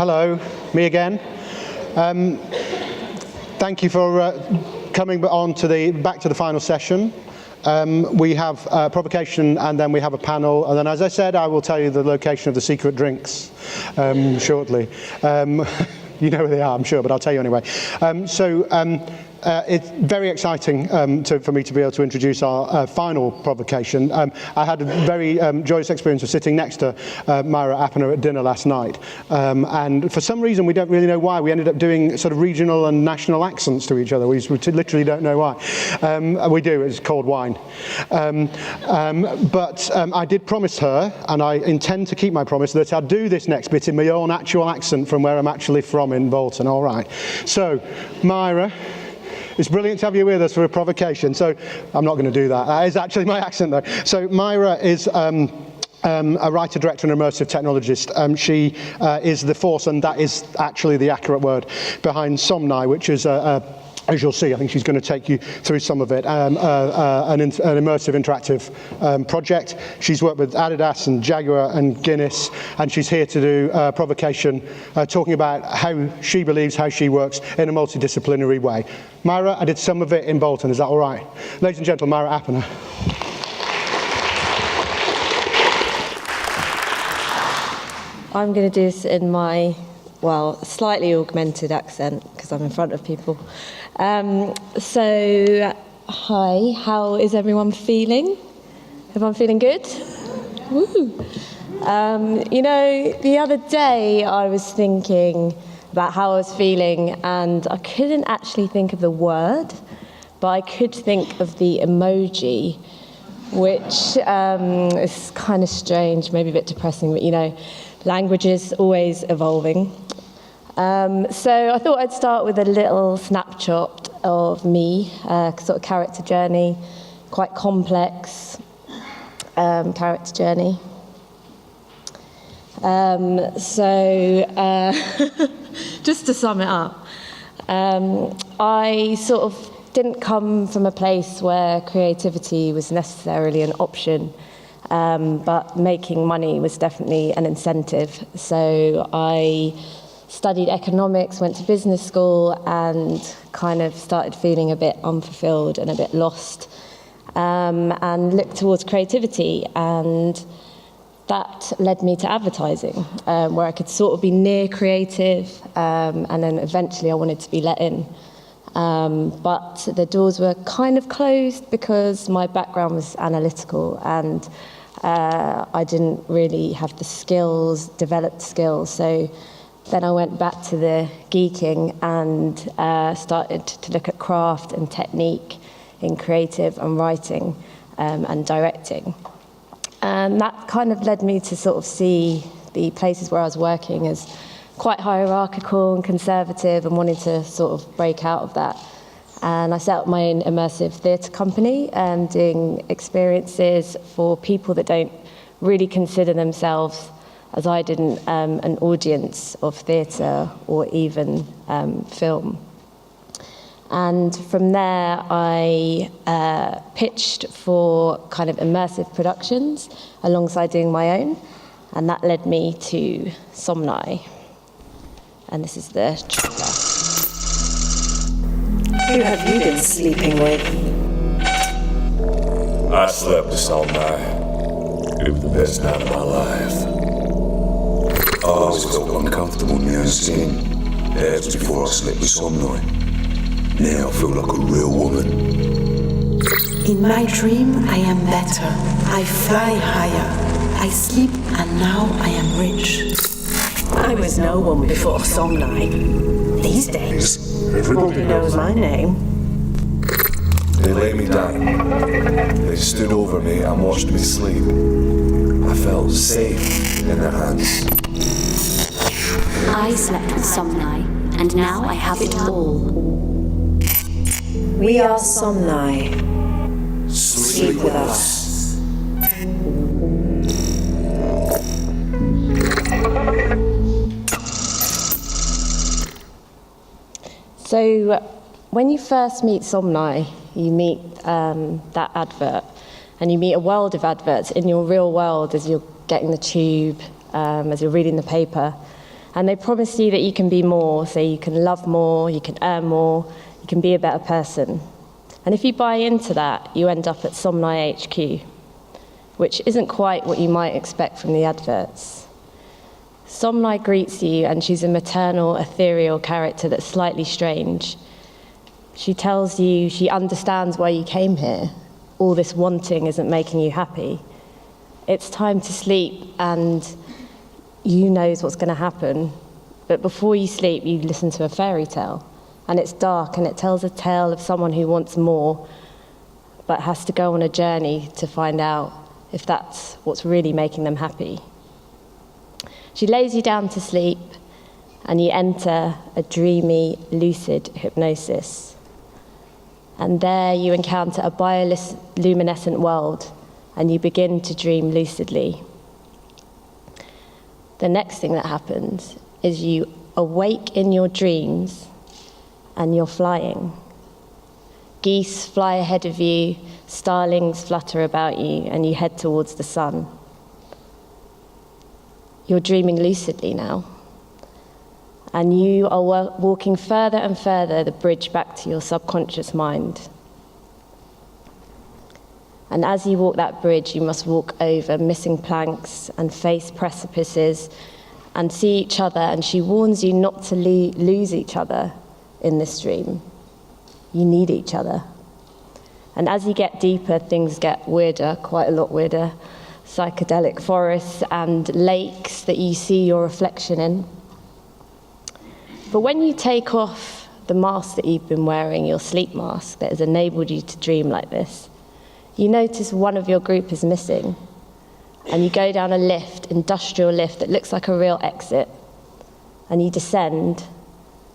Hello, me again. Thank you for coming on to back to the final session. We have provocation, and then we have a panel, and then, as I said, I will tell you the location of the secret drinks shortly. You know where they are, I'm sure, but I'll tell you anyway. It's very exciting for me to be able to introduce our final provocation. I had a very joyous experience of sitting next to Myra Appannah at dinner last night. And for some reason, we don't really know why, we ended up doing sort of regional and national accents to each other. We literally don't know why. We do, it's called wine. But I did promise her, and I intend to keep my promise, that I'd do this next bit in my own actual accent from where I'm actually from in Bolton. All right. So, Myra, it's brilliant to have you with us for a provocation. So I'm not going to do that. That is actually my accent, though. So Myra is a writer, director, and immersive technologist. She is the force, and that is actually the accurate word, behind Somni, which is as you'll see, I think she's going to take you through some of it, an immersive interactive project. She's worked with Adidas and Jaguar and Guinness, and she's here to do provocation, talking about how she believes, how she works in a multidisciplinary way. Myra, I did some of it in Bolton, is that all right? Ladies and gentlemen, Myra Appannah. I'm going to do this in my, well, slightly augmented accent, because I'm in front of people. So, hi, how is everyone feeling? Everyone feeling good? Woo. You know, the other day I was thinking about how I was feeling, and I couldn't actually think of the word, but I could think of the emoji, which is kind of strange, maybe a bit depressing, but you know, language is always evolving. So I thought I'd start with a little snapshot of me, sort of character journey, quite complex character journey. Just to sum it up, I sort of didn't come from a place where creativity was necessarily an option, but making money was definitely an incentive. So I studied economics, went to business school, and kind of started feeling a bit unfulfilled and a bit lost, and looked towards creativity, and that led me to advertising, where I could sort of be near creative, and then eventually I wanted to be let in. But the doors were kind of closed because my background was analytical, and I didn't really have the skills, developed skills. So then I went back to the geeking and started to look at craft and technique in creative and writing and directing. And that kind of led me to sort of see the places where I was working as quite hierarchical and conservative, and wanted to sort of break out of that. And I set up my own immersive theatre company, doing experiences for people that don't really consider themselves, as I didn't, an audience of theatre or even film. And from there, I pitched for kind of immersive productions alongside doing my own, and that led me to Somni. And this is the trailer. Who have you been sleeping with? I slept with Somni. It was the best night of my life. I always felt uncomfortable in my own skin. That was before I slept with Somni. Now I feel like a real woman. In my dream, I am better. I fly higher. I sleep, and now I am rich. I was no one before Somni. These days, everybody knows my name. They laid me down. They stood over me and watched me sleep. I felt safe in their hands. I slept with Somni, and now I have it all. We are Somni. Sleep with us. So when you first meet Somni, you meet that advert, and you meet a world of adverts in your real world as you're getting the tube, as you're reading the paper. And they promise you that you can be more, so you can love more, you can earn more, you can be a better person. And if you buy into that, you end up at Somni HQ, which isn't quite what you might expect from the adverts. Somni greets you, and she's a maternal, ethereal character that's slightly strange. She tells you she understands why you came here. All this wanting isn't making you happy. It's time to sleep, and you knows what's going to happen. But before you sleep, you listen to a fairy tale. And it's dark, and it tells a tale of someone who wants more, but has to go on a journey to find out if that's what's really making them happy. She lays you down to sleep, and you enter a dreamy, lucid hypnosis. And there you encounter a bioluminescent world, and you begin to dream lucidly. The next thing that happens is you awake in your dreams, and you're flying. Geese fly ahead of you, starlings flutter about you, and you head towards the sun. You're dreaming lucidly now. And you are walking further and further the bridge back to your subconscious mind. And as you walk that bridge, you must walk over missing planks and face precipices and see each other, and she warns you not to lose each other in this dream. You need each other. And as you get deeper, things get weirder, quite a lot weirder. Psychedelic forests and lakes that you see your reflection in. But when you take off the mask that you've been wearing, your sleep mask that has enabled you to dream like this, you notice one of your group is missing. And you go down a lift, industrial lift, that looks like a real exit. And you descend.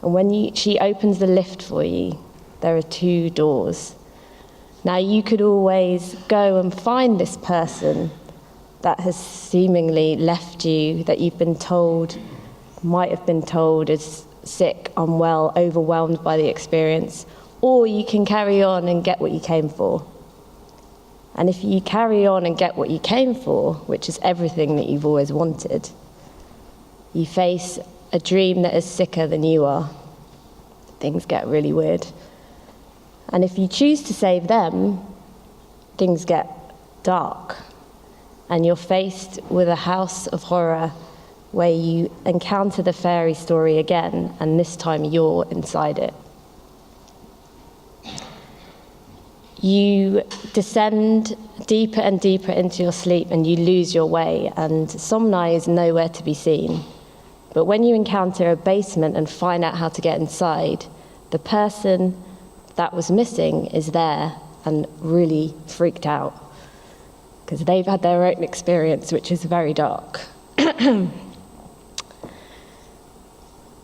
And when she opens the lift for you, there are 2 doors. Now, you could always go and find this person that has seemingly left you, that you've been told, might have been told is sick, unwell, overwhelmed by the experience, or you can carry on and get what you came for. And if you carry on and get what you came for, which is everything that you've always wanted, you face a dream that is sicker than you are. Things get really weird. And if you choose to save them, things get dark. And you're faced with a house of horror where you encounter the fairy story again, and this time you're inside it. You descend deeper and deeper into your sleep, and you lose your way, and Somni is nowhere to be seen. But when you encounter a basement and find out how to get inside, the person that was missing is there and really freaked out, because they've had their own experience, which is very dark.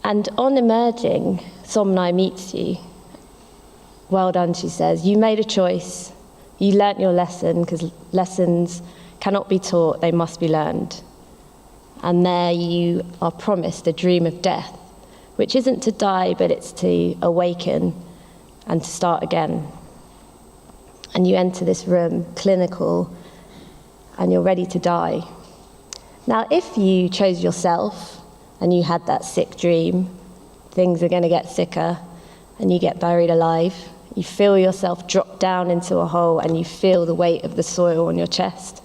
And on emerging, Somni meets you. Well done, she says. You made a choice. You learnt your lesson, because lessons cannot be taught, they must be learned. And there you are promised a dream of death, which isn't to die, but it's to awaken and to start again. And you enter this room, clinical, and you're ready to die. Now, if you chose yourself and you had that sick dream, things are going to get sicker, and you get buried alive. You feel yourself drop down into a hole, and you feel the weight of the soil on your chest.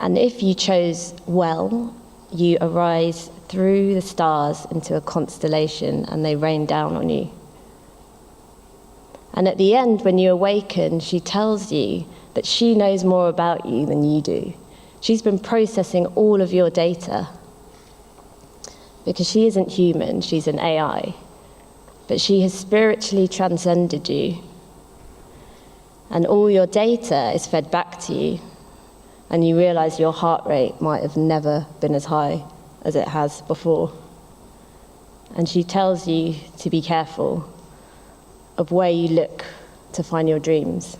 And if you chose well, you arise through the stars into a constellation, and they rain down on you. And at the end, when you awaken, she tells you that she knows more about you than you do. She's been processing all of your data, because she isn't human, she's an AI. But she has spiritually transcended you. And all your data is fed back to you. And you realize your heart rate might have never been as high as it has before. And she tells you to be careful of where you look to find your dreams.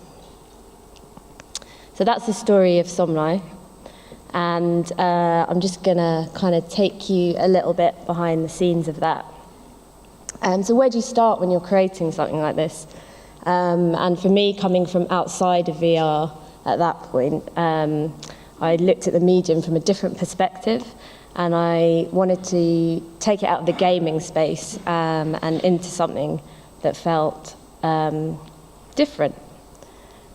So that's the story of Somni. And I'm just going to kind of take you a little bit behind the scenes of that. So where do you start when you're creating something like this? And for me, coming from outside of VR at that point, I looked at the medium from a different perspective, And I wanted to take it out of the gaming space and into something that felt different.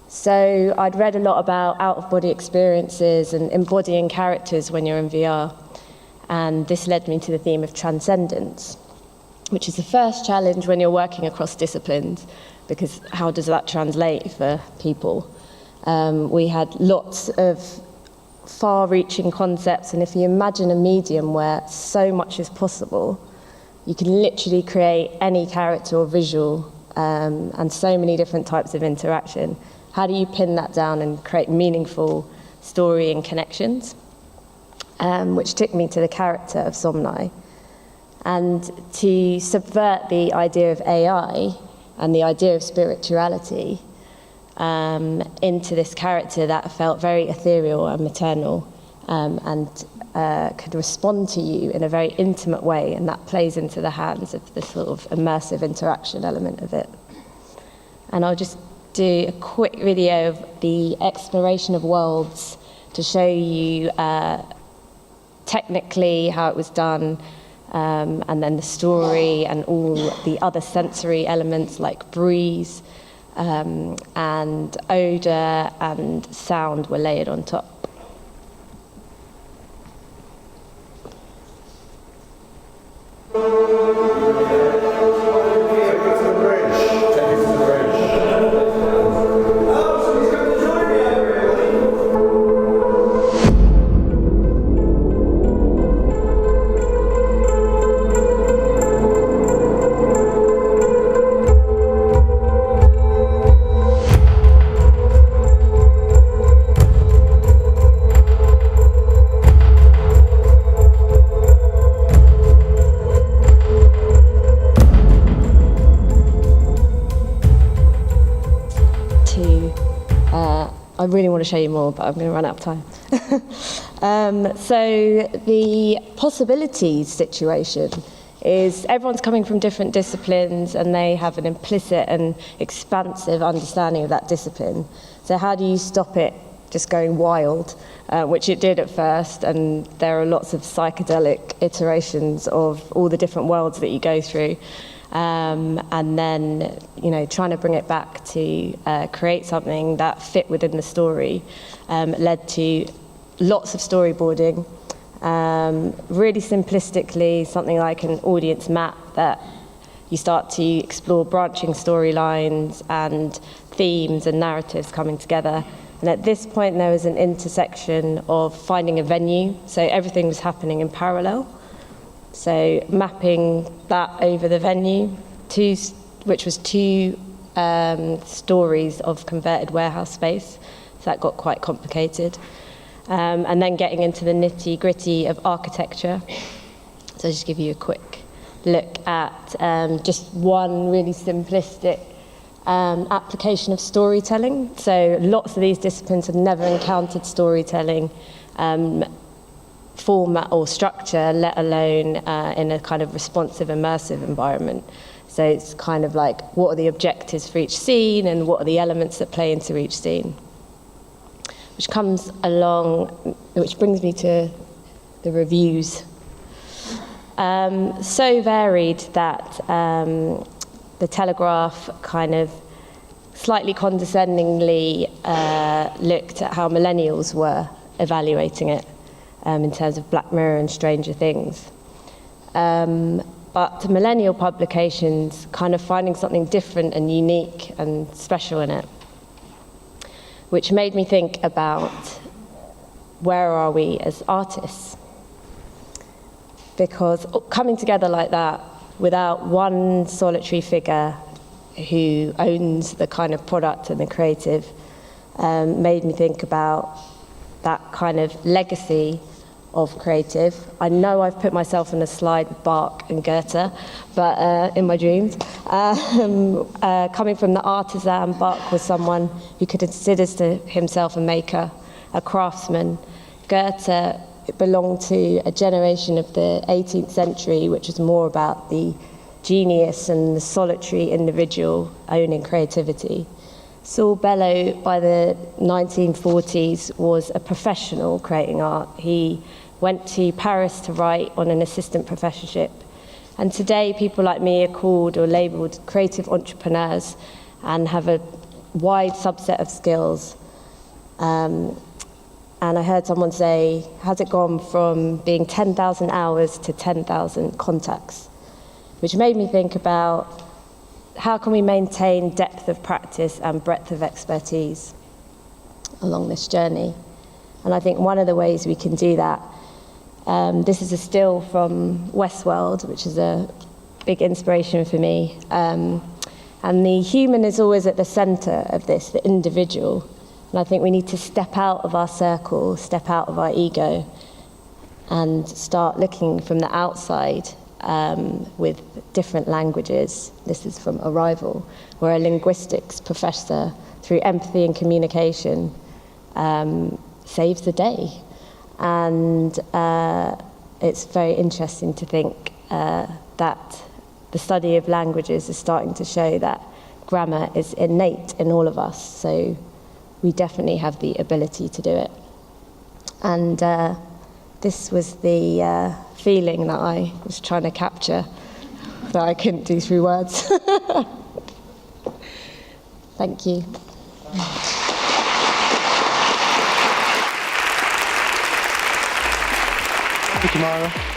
So I'd read a lot about out-of-body experiences and embodying characters when you're in VR. And this led me to the theme of transcendence, which is the first challenge when you're working across disciplines, because how does that translate for people? We had lots of far-reaching concepts, and if you imagine a medium where so much is possible, you can literally create any character or visual, and so many different types of interaction. How do you pin that down and create meaningful story and connections? Which took me to the character of Somnai. And to subvert the idea of AI and the idea of spirituality into this character that felt very ethereal and maternal, and could respond to you in a very intimate way, and that plays into the hands of the sort of immersive interaction element of it. And I'll just do a quick video of the exploration of worlds to show you technically how it was done, and then the story and all the other sensory elements like breeze, and odor and sound were layered on top. I really want to show you more, but I'm going to run out of time. So the possibilities situation is everyone's coming from different disciplines and they have an implicit and expansive understanding of that discipline. So how do you stop it just going wild, which it did at first, and there are lots of psychedelic iterations of all the different worlds that you go through. And then, trying to bring it back to create something that fit within the story led to lots of storyboarding. Really simplistically, something like an audience map that you start to explore branching storylines and themes and narratives coming together. And at this point, there was an intersection of finding a venue, so everything was happening in parallel. So mapping that over the venue, which was two stories of converted warehouse space. So that got quite complicated. And then getting into the nitty-gritty of architecture. So I'll just give you a quick look at just one really simplistic application of storytelling. So lots of these disciplines have never encountered storytelling format or structure, let alone in a kind of responsive, immersive environment. So it's kind of like, what are the objectives for each scene and what are the elements that play into each scene? Which brings me to the reviews. So varied that the Telegraph kind of slightly condescendingly looked at how millennials were evaluating it. In terms of Black Mirror and Stranger Things. But millennial publications kind of finding something different and unique and special in it, which made me think about where are we as artists? Because coming together like that without one solitary figure who owns the kind of product and the creative made me think about that kind of legacy of creative. I know I've put myself in a slide with Bach and Goethe, but in my dreams. Coming from the artisan, Bach was someone who considers himself a maker, a craftsman. Goethe belonged to a generation of the 18th century, which was more about the genius and the solitary individual owning creativity. Saul Bellow, by the 1940s, was a professional creating art. He went to Paris to write on an assistant professorship. And today, people like me are called or labelled creative entrepreneurs and have a wide subset of skills. And I heard someone say, has it gone from being 10,000 hours to 10,000 contacts? Which made me think about how can we maintain depth of practice and breadth of expertise along this journey. And I think one of the ways we can do that, this is a still from Westworld, which is a big inspiration for me. And the human is always at the center of this, the individual. And I think we need to step out of our circle, step out of our ego, and start looking from the outside with different languages. This is from Arrival, where a linguistics professor, through empathy and communication, saves the day. And it's very interesting to think that the study of languages is starting to show that grammar is innate in all of us. So we definitely have the ability to do it. And this was the feeling that I was trying to capture that I couldn't do through words. Thank you. Thank you, Myra.